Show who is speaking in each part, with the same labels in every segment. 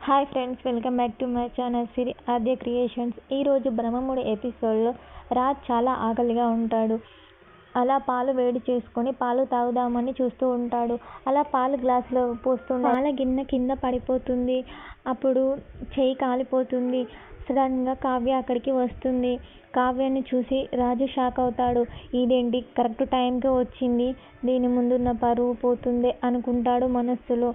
Speaker 1: Hi friends, welcome back to my channel Siri Aadya creations. ఈరోజు బ్రహ్మముడి ఎపిసోడ్లో రాజ్ చాలా ఆకలిగా ఉంటాడు. అలా పాలు వేడి చేసుకొని పాలు తాగుదామని చూస్తూ ఉంటాడు. అలా పాలు గ్లాసులో పోస్తుంటే పాల గిన్నె కింద పడిపోతుంది. అప్పుడు చెయ్యి కాలిపోతుంది. సడన్గా కావ్య అక్కడికి వస్తుంది. కావ్యాన్ని చూసి రాజు షాక్ అవుతాడు. ఇదేంటి కరెక్ట్ టైంకి వచ్చింది, దీని ముందున్న పరువు పోతుంది అనుకుంటాడు మనస్సులో.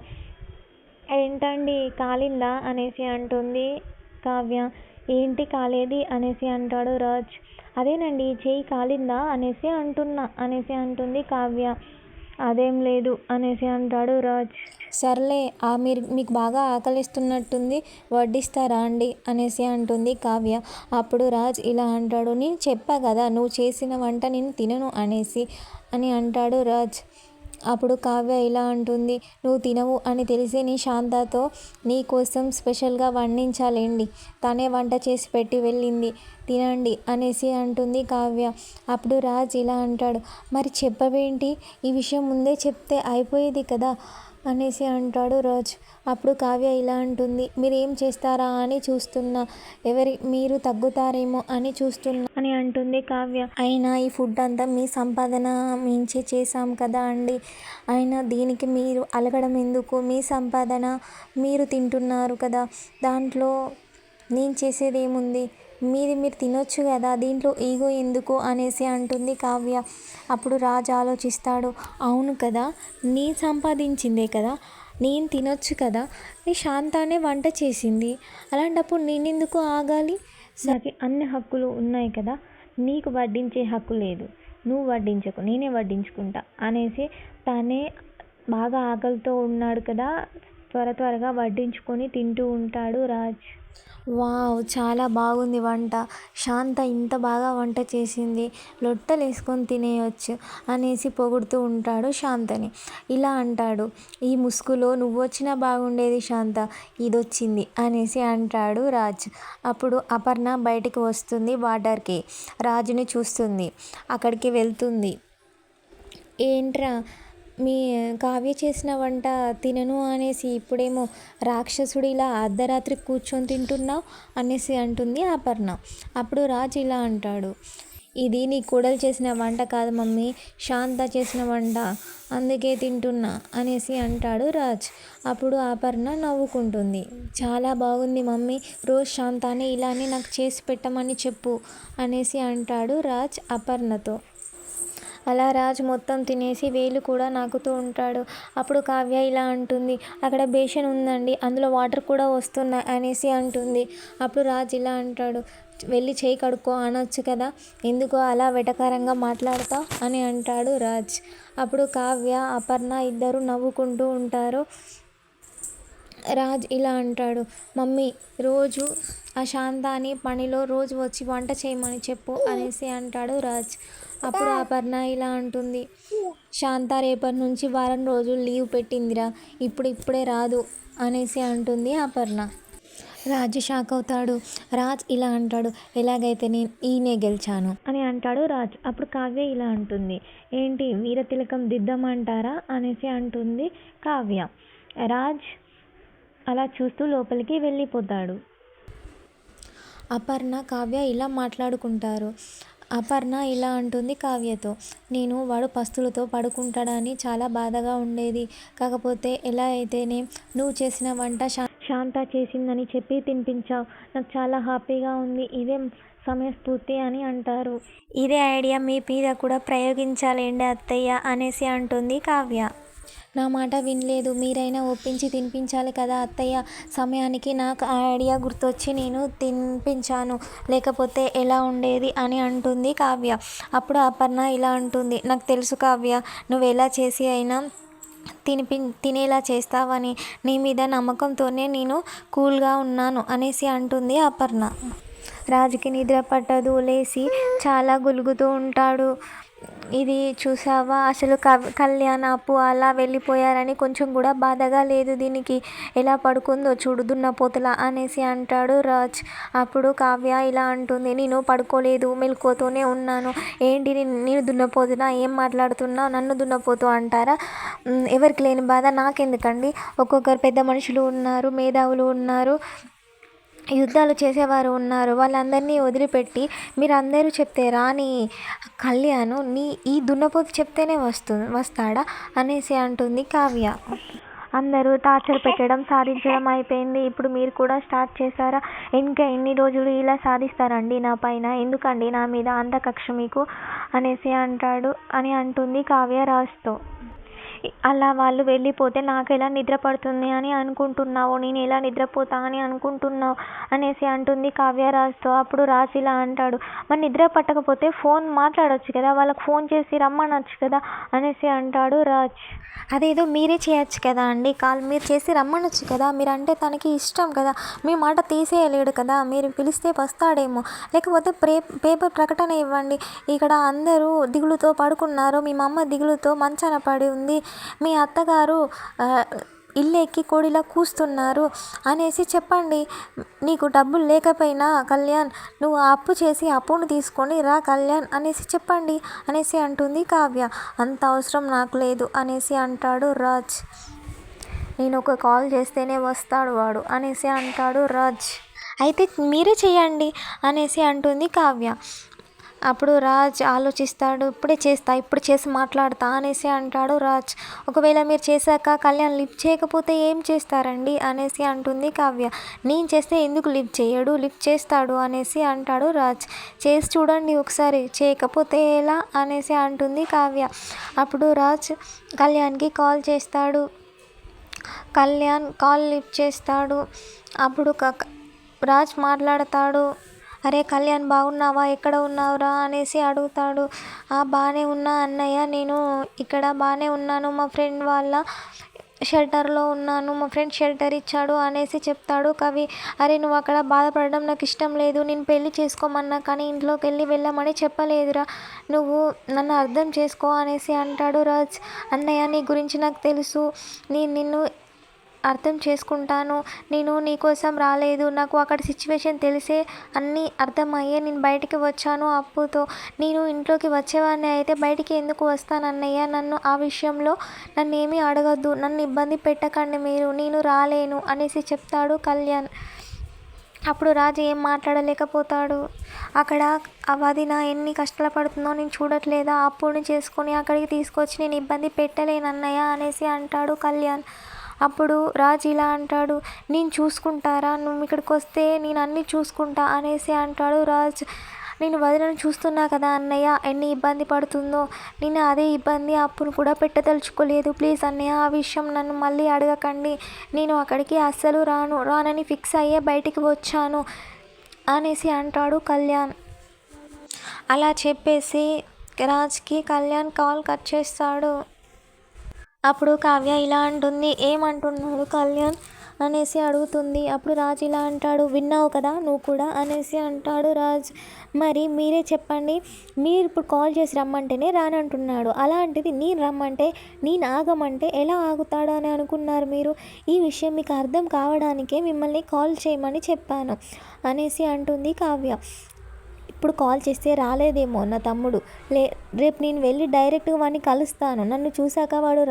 Speaker 1: ఏంటండి కాలిందా అనేసి అంటుంది కావ్య. ఏంటి కాలేది అనేసి అంటాడు రాజ్. అదేనండి చెయ్యి కాలిందా అనేసి అంటుంది కావ్య. అదేం లేదు అనేసి అంటాడు రాజ్. సర్లే మీకు బాగా ఆకలిస్తున్నట్టుంది, వడ్డిస్తారా అండి అనేసి అంటుంది కావ్య. అప్పుడు రాజ్ ఇలా అంటాడు, నేను చెప్పా కదా నువ్వు చేసిన వంట నేను తినను అని అంటాడు రాజ్. అప్పుడు కావ్య ఇలా అంటుంది, నువ్వు తినవు అని తెలిసి నీ శాంతతో నీ కోసం స్పెషల్గా వండించాలేండి, తనే వంట చేసి పెట్టి వెళ్ళింది, తినండి అనేసి అంటుంది కావ్య. అప్పుడు రాజ్ ఇలా అంటాడు, మరి చెప్పవేంటి, ఈ విషయం ముందే చెప్తే అయిపోయేది కదా అనేసి అంటాడు రాజ్. అప్పుడు కావ్య ఇలా అంటుంది, మీరు ఏం చేస్తారా అని చూస్తున్నా, మీరు తగ్గుతారేమో అని చూస్తున్నా అని అంటుంది కావ్య. అయినా ఈ ఫుడ్ అంతా మీ సంపాదన మించి చేశాం కదా అండి, అయినా దీనికి మీరు అలగడం ఎందుకు, మీ సంపాదన మీరు తింటున్నారు కదా, దాంట్లో నేను చేసేది ఏముంది, మీరు తినొచ్చు కదా, దీంట్లో ఈగో ఎందుకు అనేసి అంటుంది కావ్య. అప్పుడు రాజు ఆలోచిస్తాడు, అవును కదా, నేను సంపాదించిందే కదా, నేను తినొచ్చు కదా, నీ శాంతానే వంట చేసింది, అలాంటప్పుడు నేనెందుకు ఆగాలి, నాకు అన్ని హక్కులు ఉన్నాయి కదా, నీకు వడ్డించే హక్కు లేదు, నువ్వు వడ్డించకు నేనే వడ్డించుకుంటా అనేసి తనే బాగా ఆకలితో ఉన్నాడు కదా, త్వరగా వడ్డించుకొని తింటూ ఉంటాడు రాజ్. వావ్, చాలా బాగుంది వంట, శాంత ఇంత బాగా వంట చేసింది, లొట్టలు వేసుకొని తినేయొచ్చు అనేసి పొగుడుతూ ఉంటాడు శాంతని. ఇలా అంటాడు, ఈ ముసుగులో నువ్వు వచ్చినా బాగుండేది శాంత, ఇదొచ్చింది అనేసి అంటాడు రాజ్. అప్పుడు అపర్ణ బయటికి వస్తుంది వాటర్కి, రాజుని చూస్తుంది, అక్కడికి వెళ్తుంది. ఏంట్రా మీ కావ్య చేసిన వంట తినను అనేసి ఇప్పుడేమో రాక్షసుడిలా అర్ధరాత్రి కూర్చొని తింటున్నావు అనేసి అంటుంది అపర్ణ. అప్పుడు రాజ్ ఇలా అంటాడు, ఇది నీ కోడలు చేసిన వంట కాదు మమ్మీ, శాంత చేసిన వంట, అందుకే తింటున్నా అనేసి అంటాడు రాజ్. అప్పుడు అపర్ణ నవ్వుకుంటుంది, చాలా బాగుంది మమ్మీ, రోజు శాంతాన్ని ఇలానే నాకు చేసి పెట్టమని చెప్పు అనేసి అంటాడు రాజ్ అపర్ణతో. అలా రాజ్ మొత్తం తినేసి వేలు కూడా నాకుతూ ఉంటాడు. అప్పుడు కావ్య ఇలా అంటుంది, అక్కడ బేషన్ ఉందండి, అందులో వాటర్ కూడా వస్తున్నాయి అనేసి అంటుంది. అప్పుడు రాజ్ ఇలా అంటాడు, వెళ్ళి చేయి కడుక్కో అనొచ్చు కదా, ఎందుకో అలా వెటకారంగా మాట్లాడతావు అని అంటాడు రాజ్. అప్పుడు కావ్య అపర్ణ ఇద్దరు నవ్వుకుంటూ ఉంటారు. రాజ్ ఇలా అంటాడు, మమ్మీ రోజు ఆ శాంతాని పనిలో రోజు వచ్చి వంట చేయమని చెప్పు అనేసి అంటాడు రాజ్. అప్పుడు అపర్ణ ఇలా అంటుంది, శాంత రేపటి నుంచి వారం రోజులు లీవ్ పెట్టిందిరా, ఇప్పుడే రాదు అనేసి అంటుంది అపర్ణ. రాజ్ షాక్ అవుతాడు. రాజ్ ఇలా అంటాడు, ఎలాగైతే నేను ఈయనే గెలిచాను అని అంటాడు రాజ్. అప్పుడు కావ్య ఇలా అంటుంది, ఏంటి వీరతిలకం దిద్దామంటారా అనేసి అంటుంది కావ్య. రాజ్ అలా చూస్తూ లోపలికి వెళ్ళిపోతాడు. అపర్ణ కావ్య ఇలా మాట్లాడుకుంటారు. అపర్ణ ఇలా అంటుంది కావ్యతో, వాడు పస్తులతో పడుకుంటాడని చాలా బాధగా ఉండేది, కాకపోతే ఎలా అయితేనే నువ్వు చేసిన వంట శాంత చేసిందని చెప్పి తినిపించావు, నాకు చాలా హ్యాపీగా ఉంది, ఇదే సమయస్ఫూర్తి అని అంటారు. ఇదే ఐడియా మీ మీద కూడా ప్రయోగించాలేండి అత్తయ్య అనేసి అంటుంది కావ్య. నా మాట వినలేదు, మీరైనా ఒప్పించి తినిపించాలి కదా అత్తయ్య, సమయానికి నాకు ఆ ఐడియా గుర్తొచ్చి నేను తినిపించాను, లేకపోతే ఎలా ఉండేది అని అంటుంది కావ్య. అప్పుడు అపర్ణ ఇలా అంటుంది, నాకు తెలుసు కావ్య, నువ్వు ఎలా చేసి అయినా తినేలా చేస్తావని, నీ మీద నమ్మకంతోనే నేను కూల్గా ఉన్నాను అనేసి అంటుంది అపర్ణ. రాజుకి నిద్ర పట్టదు, లేచి చాలా గులుగుతూ ఉంటాడు. ఇది చూసావా అసలు కళ్యాణ్ అప్పు అలా వెళ్ళిపోయారని కొంచెం కూడా బాధగా లేదు దీనికి, ఎలా పడుకుందో చూడు దున్నపోతులా అనేసి అంటాడు రాజ్. అప్పుడు కావ్య ఇలా అంటుంది, నేను పడుకోలేదు మెలకువతోనే ఉన్నాను. ఏంటి నేను దున్నపోతున్నా, ఏం మాట్లాడుతున్నావు, నన్ను దున్నపోతూ అంటారా? ఎవరికి లేని బాధ నాకెందుకండి? ఒక్కొక్కరు పెద్ద మనుషులు ఉన్నారు, మేధావులు ఉన్నారు, యుద్ధాలు చేసేవారు ఉన్నారు, వాళ్ళందరినీ వదిలిపెట్టి మీరందరూ చెప్తే రాని కళ్యాణ్ ఈ దున్నపోతు చెప్తేనే వస్తాడా అనేసి అంటుంది కావ్య. అందరూ టార్చర్ పెట్టడం సాధించడం అయిపోయింది, ఇప్పుడు మీరు కూడా స్టార్ట్ చేశారా? ఇంకా ఎన్ని రోజులు ఇలా సాధిస్తారండి నా పైన? ఎందుకండి నా మీద అంత కక్ష మీకు అనేసి అంటుంది కావ్య రాజ్తో. అలా వాళ్ళు వెళ్ళిపోతే నాకు ఎలా నిద్ర పడుతుంది అని అనుకుంటున్నావు, నేను ఎలా నిద్రపోతా అని అనుకుంటున్నావు అనేసి అంటుంది కావ్య రాజ్తో. అప్పుడు రాజ్ ఇలా అంటాడు, మరి నిద్ర పట్టకపోతే ఫోన్ మాట్లాడొచ్చు కదా, వాళ్ళకి ఫోన్ చేసి రమ్మనొచ్చు కదా అనేసి అంటాడు రాజ్. అదేదో మీరే చేయొచ్చు కదా అండి, కాల్ మీరు చేసి రమ్మనొచ్చు కదా, మీరంటే తనకి ఇష్టం కదా, మీ మాట తీసేయలేడు కదా, మీరు పిలిస్తే వస్తాడేమో, లేకపోతే పేపర్ ప్రకటన ఇవ్వండి, ఇక్కడ అందరూ దిగులుతో పడుకున్నారు, మీ అమ్మ దిగులుతో మంచాన పడి ఉంది, మీ అత్తగారు ఇల్లు ఎక్కి కోడిలా కూస్తున్నారు అనేసి చెప్పండి. నీకు డబ్బులు లేకపోయినా కళ్యాణ్ నువ్వు అప్పు చేసి అప్పును తీసుకొని రా కళ్యాణ్ అనేసి చెప్పండి అనేసి అంటుంది కావ్య. అంత అవసరం నాకు లేదు అనేసి అంటాడు రాజ్. నేను ఒక కాల్ చేస్తేనే వస్తాడు వాడు అనేసి అంటాడు రాజ్. అయితే మీరే చేయండి అనేసి అంటుంది కావ్య. అప్పుడు రాజ్ ఆలోచిస్తాడు, ఇప్పుడు చేసి మాట్లాడతా అనేసి అంటాడు రాజ్. ఒకవేళ మీరు చేశాక కళ్యాణ్ లిఫ్ట్ చేయకపోతే ఏం చేస్తారండి అనేసి అంటుంది కావ్య. నేను చేస్తే ఎందుకు లిఫ్ట్ చేయడు, లిఫ్ట్ చేస్తాడు అనేసి అంటాడు రాజ్. చేసి చూడండి ఒకసారి, చేయకపోతే ఎలా అనేసి అంటుంది కావ్య. అప్పుడు రాజ్ కళ్యాణ్కి కాల్ చేస్తాడు. కళ్యాణ్ కాల్ లిఫ్ట్ చేస్తాడు. అప్పుడు రాజ్ మాట్లాడతాడు, అరే కళ్యాణ్ బాగున్నావా, ఎక్కడ ఉన్నావురా అనేసి అడుగుతాడు. బాగానే ఉన్నా అన్నయ్య, నేను ఇక్కడ బాగానే ఉన్నాను, మా ఫ్రెండ్ వాళ్ళ షెల్టర్లో ఉన్నాను, మా ఫ్రెండ్ షెల్టర్ ఇచ్చాడు అనేసి చెప్తాడు కవి. అరే నువ్వు అక్కడ బాధపడడం నాకు ఇష్టం లేదు, నేను పెళ్లి చేసుకోమన్నా కానీ ఇంట్లోకి వెళ్ళమని చెప్పలేదురా, నువ్వు నన్ను అర్థం చేసుకో అనేసి అంటాడు రాజ్. అన్నయ్య నీ గురించి నాకు తెలుసు, నిన్ను అర్థం చేసుకుంటాను, నేను నీకోసం రాలేదు, నాకు అక్కడ సిచ్యువేషన్ తెలిసే అన్నీ అర్థమయ్యే నేను బయటికి వచ్చాను అప్పుతో, నేను ఇంట్లోకి వచ్చేవాడిని అయితే బయటికి ఎందుకు వస్తాను అన్నయ్య, నన్ను ఆ విషయంలో నన్ను ఏమీ అడగద్దు, నన్ను ఇబ్బంది పెట్టకండి మీరు, నేను రాలేను అనేసి చెప్తాడు కళ్యాణ్. అప్పుడు రాజు ఏం మాట్లాడలేకపోతాడు. అక్కడ ఆ వదిన ఎన్ని కష్టాలు పడుతుందో నేను చూడట్లేదా, అప్పుని చేసుకొని అక్కడికి తీసుకొచ్చి నేను ఇబ్బంది పెట్టలేనన్నయ్య అనేసి అంటాడు కళ్యాణ్. అప్పుడు రాజ్ ఇలా అంటాడు, నేను చూసుకుంటారా, నువ్వు ఇక్కడికి వస్తే నేను అన్నీ చూసుకుంటా అనేసి అంటాడు రాజ్. నేను వదినను చూస్తున్నా కదా అన్నయ్య ఎన్ని ఇబ్బంది పడుతుందో, నేను అదే ఇబ్బంది అప్పును కూడా పెట్టదలుచుకోలేదు, ప్లీజ్ అన్నయ్య ఆ విషయం నన్ను మళ్ళీ అడగకండి, నేను అక్కడికి అస్సలు రానని ఫిక్స్ అయ్యే బయటికి వచ్చాను అనేసి అంటాడు కళ్యాణ్. అలా చెప్పేసి రాజ్కి కళ్యాణ్ కాల్ కట్ చేస్తాడు. అప్పుడు కావ్య ఇలా అంటుంది, ఏమంటున్నాడు కళ్యాణ్ అనేసి అడుగుతుంది. అప్పుడు రాజ్ ఇలా అంటాడు, విన్నావు కదా నువ్వు కూడా అనేసి అంటాడు రాజ్. మరి మీరే చెప్పండి, మీరు ఇప్పుడు కాల్ చేసి రమ్మంటేనే రానంటున్నాడు, అలాంటిది నేను రమ్మంటే నేను ఆగమంటే ఎలా ఆగుతాడు అని అనుకున్నారు మీరు? ఈ విషయం మీకు అర్థం కావడానికే మిమ్మల్ని కాల్ చేయమని చెప్పాను అనేసి అంటుంది కావ్య. ఇప్పుడు కాల్ చేస్తే రాలేదేమో నా తమ్ముడు, రేపు నేను వెళ్ళి డైరెక్ట్గా వాడిని కలుస్తాను, నన్ను చూశాక వాడు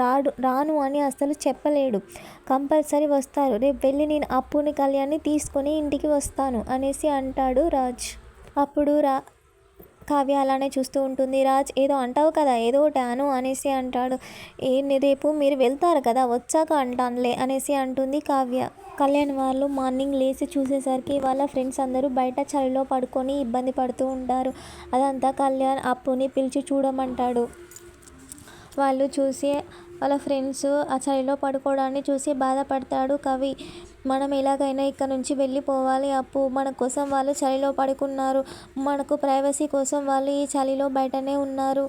Speaker 1: రాను అని అసలు చెప్పలేడు, కంపల్సరీ వస్తారు, రేపు వెళ్ళి నేను అప్పుని కళ్యాణ్ని తీసుకొని ఇంటికి వస్తాను అనేసి అంటాడు రాజ్. అప్పుడు కావ్య అలానే చూస్తూ ఉంటుంది. రాజ్ ఏదో అంటావు కదా, ఏదో ఒకటి అను అనేసి అంటాడు. రేపు మీరు వెళ్తారు కదా, వచ్చాక అంటానులే అనేసి అంటుంది కావ్య. కళ్యాణ్ వాళ్ళు మార్నింగ్ లేచి చూసేసరికి వాళ్ళ ఫ్రెండ్స్ అందరూ బయట చలిలో పడుకొని ఇబ్బంది పడుతూ ఉంటారు. అదంతా కళ్యాణ్ అప్పుని పిలిచి చూడమంటాడు. వాళ్ళు చూసి వాళ్ళ ఫ్రెండ్స్ ఆ చలిలో పడుకోవడాన్ని చూసి బాధపడతాడు కవి. మనం ఎలాగైనా ఇక్కడ నుంచి వెళ్ళిపోవాలి అప్పు. మన కోసం వాళ్ళు చలిలో పడుకున్నారు. మనకు ప్రైవసీ కోసం వాళ్ళు ఈ చలిలో బయటనే ఉన్నారు.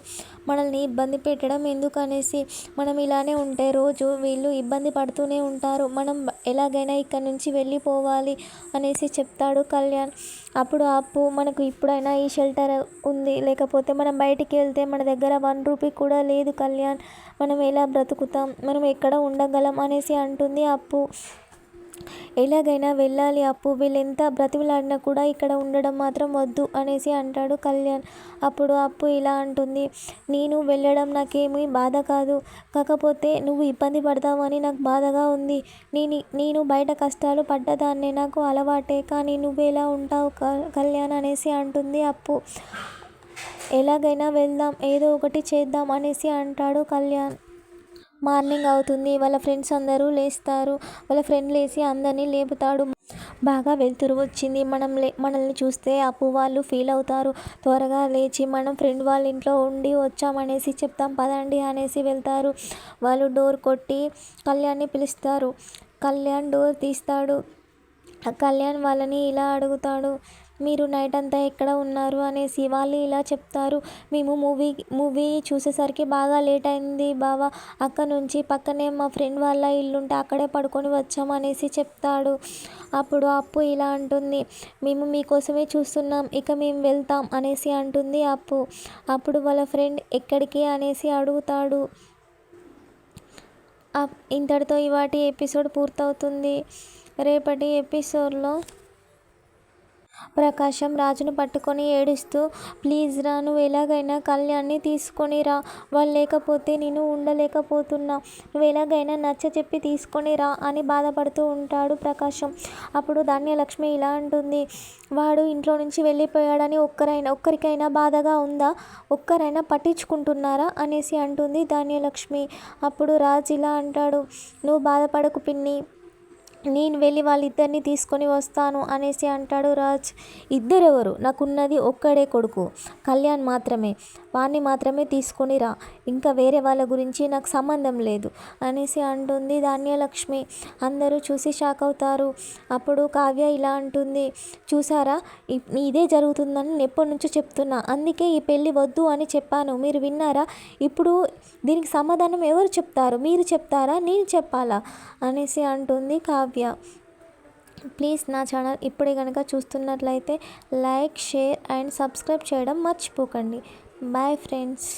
Speaker 1: మనల్ని ఇబ్బంది పెట్టడం ఎందుకనేసి మనం ఇలానే ఉంటే రోజు వీళ్ళు ఇబ్బంది పడుతూనే ఉంటారు. మనం ఎలాగైనా ఇక్కడ నుంచి వెళ్ళిపోవాలి అనేసి చెప్తాడు కళ్యాణ్. అప్పుడు అప్పు మనకు ఇప్పుడైనా ఈ షెల్టర్ ఉంది, లేకపోతే మనం బయటికి వెళ్తే మన దగ్గర 1 రూపీ కూడా లేదు కళ్యాణ్. మనం ఎలా బ్రతుకుతాం, మనం ఎక్కడ ఉండగలం అనేసి అంటుంది అప్పు. ఎలాగైనా వెళ్ళాలి అప్పు, వీళ్ళెంత బ్రతిమలాడినా కూడా ఇక్కడ ఉండడం మాత్రం వద్దు అనేసి అంటాడు కళ్యాణ్. అప్పుడు అప్పు ఇలా అంటుంది, నేను వెళ్ళడం నాకేమీ బాధ కాదు, కాకపోతే నువ్వు ఇబ్బంది పడతావని నాకు బాధగా ఉంది. నేను బయట కష్టాలు పడ్డదాన్నే, నాకు అలవాటే, కానీ నువ్వెలా ఉంటావు కళ్యాణ్ అనేసి అంటుంది అప్పు. ఎలాగైనా వెళ్దాం, ఏదో ఒకటి చేద్దాం అనేసి అంటాడు కళ్యాణ్. మార్నింగ్ అవుతుంది. వాళ్ళ ఫ్రెండ్స్ అందరూ లేస్తారు. వాళ్ళ ఫ్రెండ్ లేచి అందరినీ లేపుతాడు. బాగా వెలుతురు వచ్చింది. మనల్ని చూస్తే అప్పు వాళ్ళు ఫీల్ అవుతారు. త్వరగా లేచి మనం ఫ్రెండ్ వాళ్ళ ఇంట్లో ఉండి వచ్చామనేసి చెప్తాం పదండి అనేసి వెళ్తారు. వాళ్ళు డోర్ కొట్టి కళ్యాణ్ని పిలుస్తారు. కళ్యాణ్ డోర్ తీస్తాడు. కళ్యాణ్ వాళ్ళని ఇలా అడుగుతాడు, మీరు నైట్ అంతా ఎక్కడ ఉన్నారు అనేసి. వాళ్ళు ఇలా చెప్తారు, మేము మూవీ చూసేసరికి బాగా లేట్ అయింది బావ, అక్కడ నుంచి పక్కనే మా ఫ్రెండ్ వాళ్ళ ఇల్లుంటే అక్కడే పడుకొని వచ్చాం అనేసి చెప్తాడు. అప్పుడు అప్పు ఇలా అంటుంది, మేము మీకోసమే చూస్తున్నాం, ఇక మేము వెళ్తాం అనేసి అంటుంది అప్పు. అప్పుడు వాళ్ళ ఫ్రెండ్ ఎక్కడికి అనేసి అడుగుతాడు. ఇంతటితో ఇవాటి ఎపిసోడ్ పూర్తవుతుంది. రేపటి ఎపిసోడ్లో ప్రకాశం రాజును పట్టుకొని ఏడుస్తూ, ప్లీజ్ రా, నువ్వు ఎలాగైనా కళ్యాణ్ని తీసుకొని రా, వాళ్ళు లేకపోతే నేను ఉండలేకపోతున్నా, నువ్వు ఎలాగైనా చెప్పి తీసుకొని రా అని బాధపడుతూ ఉంటాడు ప్రకాశం. అప్పుడు ధాన్యలక్ష్మి ఇలా అంటుంది, వాడు ఇంట్లో నుంచి వెళ్ళిపోయాడని ఒక్కరికైనా బాధగా ఉందా, ఒక్కరైనా పట్టించుకుంటున్నారా అనేసి అంటుంది ధాన్యలక్ష్మి. అప్పుడు రాజు ఇలా అంటాడు, నువ్వు బాధపడకు పిన్ని, నేను వెళ్ళి వాళ్ళిద్దరిని తీసుకొని వస్తాను అనేసి అంటాడు రాజ్. ఇద్దరెవరు, నాకున్నది ఒక్కడే కొడుకు కళ్యాణ్ మాత్రమే, వాణ్ణి మాత్రమే తీసుకొని రా, ఇంకా వేరే వాళ్ళ గురించి నాకు సంబంధం లేదు అనేసి అంటుంది ధాన్యలక్ష్మి. అందరూ చూసి షాక్ అవుతారు. అప్పుడు కావ్య ఇలా అంటుంది, చూసారా, ఇదే జరుగుతుందని నేను ఎప్పటి నుంచో చెప్తున్నా, అందుకే ఈ పెళ్ళి వద్దు అని చెప్పాను, మీరు విన్నారా? ఇప్పుడు దీనికి సమాధానం ఎవరు చెప్తారు, మీరు చెప్తారా, నేను చెప్పాలా అనేసి అంటుంది కావ్య. ప్లీజ్ నా ఛానల్ ఇప్పుడే కనుక చూస్తున్నట్లయితే లైక్, షేర్ అండ్ సబ్స్క్రైబ్ చేయడం మర్చిపోకండి. Bye friends.